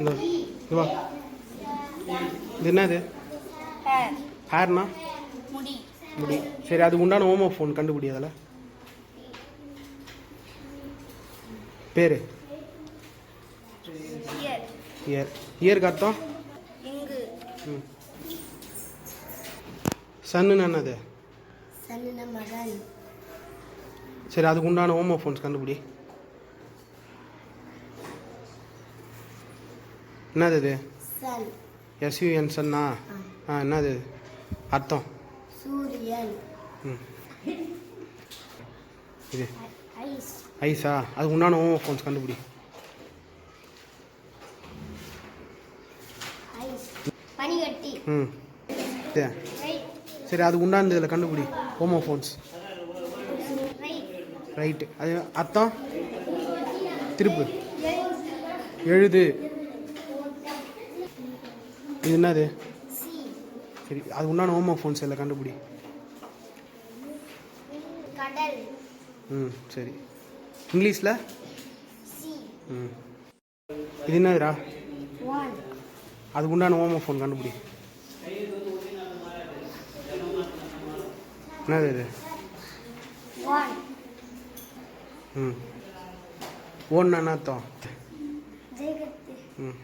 இந்த இதுவா இது என்னது? ஹேர்னா முடி. சரி, அதுக்கு உண்டான ஹோமோஃபோன் கண்டுபிடி. அதில் பேர் இயர். இயருக்கு அர்த்தம் ம். சன்னுன்னு என்னது? சரி, அதுக்கு உண்டான ஹோமோஃபோன்ஸ் கண்டுபிடி. என்னது இது? எஸ்யூஎன் சன்னா. என்னது அர்த்தம்? சூரியன். ம். இது ஐஸா? அதுக்கு உண்டான ஹோமோஃபோன்ஸ் கண்டுபிடி. ம். சரி, அதுக்கு உண்டான இதில் கண்டுபிடி ஹோமோஃபோன்ஸ். ரைட்டு. அது அர்த்தம்? திருப்பு. எழுது. இது என்னது? சரி, அது உண்டான ஹோமோஃபோன்ஸ் இதில் கண்டுபிடி. ம். சரி, இங்கிலீஷில்? ம். இது என்னதுடா? அதுக்கு உண்டான ஹோமோஃபோன் கண்டுபிடி. என்னது இது? ம். ஓன்னா என்ன அர்த்தம்? ம்.